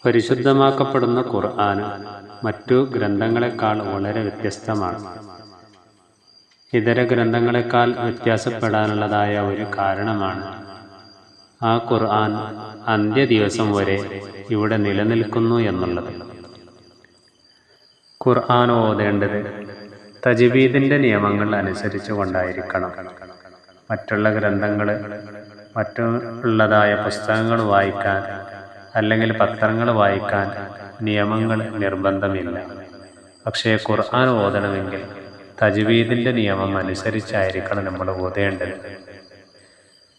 പരിശുദ്ധമാക്കപ്പെടുന്ന ഖുർആൻ മറ്റു ഗ്രന്ഥങ്ങളെക്കാൾ വളരെ വ്യത്യസ്തമാണ്. ഇതര ഗ്രന്ഥങ്ങളെക്കാൾ വ്യത്യാസപ്പെടാനുള്ളതായ ഒരു കാരണമാണ് ആ ഖുർആൻ അന്ത്യദിവസം വരെ ഇവിടെ നിലനിൽക്കുന്നു എന്നുള്ളത്. ഖുർആൻ ഓതേണ്ടത് തജ്വീദിൻ്റെ നിയമങ്ങൾ അനുസരിച്ചു കൊണ്ടായിരിക്കണം. മറ്റുള്ള ഗ്രന്ഥങ്ങൾ, മറ്റുള്ളതായ പുസ്തകങ്ങൾ വായിക്കാൻ അല്ലെങ്കിൽ പത്രങ്ങൾ വായിക്കാൻ നിയമങ്ങൾ നിർബന്ധമില്ല. പക്ഷേ ഖുർആൻ ഓതണമെങ്കിൽ തജ്വീദിൻ്റെ നിയമം അനുസരിച്ചായിരിക്കണം നമ്മൾ ഓതേണ്ടത്.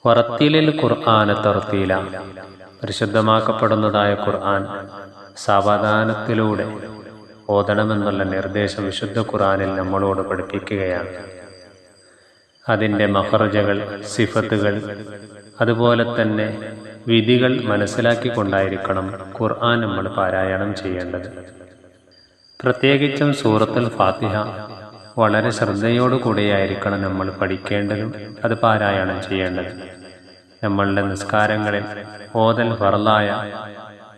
വറത്തീലിൽ ഖുർആന തർത്തീല, പരിശുദ്ധമാക്കപ്പെടുന്നതായ ഖുർആൻ സാവധാനത്തിലൂടെ ഓതണമെന്നുള്ള നിർദ്ദേശം വിശുദ്ധ ഖുർആനിൽ നമ്മളോട് പഠിപ്പിക്കുകയാണ്. അതിൻ്റെ മഖ്റജകൾ, സിഫത്തുകൾ, അതുപോലെ തന്നെ വിധികൾ മനസ്സിലാക്കിക്കൊണ്ടായിരിക്കണം ഖുർആൻ നമ്മൾ പാരായണം ചെയ്യേണ്ടത്. പ്രത്യേകിച്ചും സൂറത്തുൽ ഫാത്തിഹ വളരെ ശ്രദ്ധയോടുകൂടിയായിരിക്കണം നമ്മൾ പഠിക്കേണ്ടതും അത് പാരായണം ചെയ്യേണ്ടത്. നമ്മളുടെ നിസ്കാരങ്ങളിൽ ഓതൽ ഫർളായ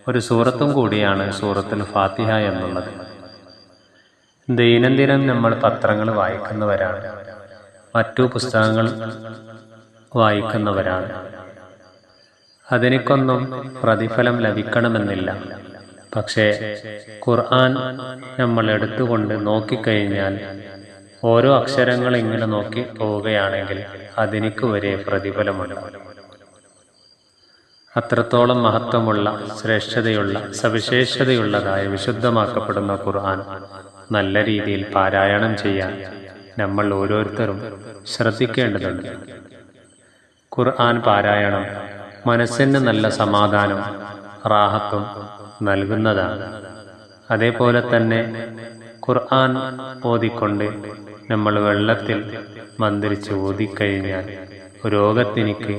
ഒരു സൂറത്തും കൂടിയാണ് സൂറത്തുൽ ഫാത്തിഹ എന്നുള്ളത്. ദൈനംദിനം നമ്മൾ പത്രങ്ങൾ വായിക്കുന്നവരാണ്, മറ്റു പുസ്തകങ്ങൾ വായിക്കുന്നവരാണ്. അതിനൊന്നും പ്രതിഫലം ലഭിക്കണമെന്നില്ല. പക്ഷേ ഖുർആൻ നമ്മൾ എടുത്തുകൊണ്ട് നോക്കിക്കഴിഞ്ഞാൽ ഓരോ അക്ഷരങ്ങൾ ഇങ്ങനെ നോക്കി പോവുകയാണെങ്കിൽ അതിനിക്ക് വരെ പ്രതിഫലമുണ്ട്. അത്രത്തോളം മഹത്വമുള്ള, ശ്രേഷ്ഠതയുള്ള, സവിശേഷതയുള്ളതായ വിശുദ്ധമാക്കപ്പെടുന്ന ഖുർആൻ നല്ല രീതിയിൽ പാരായണം ചെയ്യാൻ നമ്മൾ ഓരോരുത്തരും ശ്രദ്ധിക്കേണ്ടതുണ്ട്. ഖുർആൻ പാരായണം മനസ്സിന് നല്ല സമാധാനം, റാഹത്തും നൽകുന്നതാണ്. അതേപോലെ തന്നെ ഖുർആൻ ഓതിക്കൊണ്ട് നമ്മൾ വെള്ളത്തിൽ മന്ത്രിച്ച് ഓതിക്കഴിഞ്ഞാൽ രോഗത്തിനിക്ക്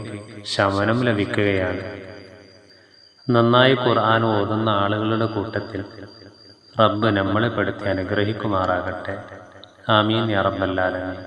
ശമനം ലഭിക്കുകയാണ്. നന്നായി ഖുർആൻ ഓതുന്ന ആളുകളുടെ കൂട്ടത്തിൽ റബ്ബ് നമ്മളെ പെടുത്തി അനുഗ്രഹിക്കുമാറാകട്ടെ. ആമീൻ യാ റബ്ബൽ ആലമീൻ.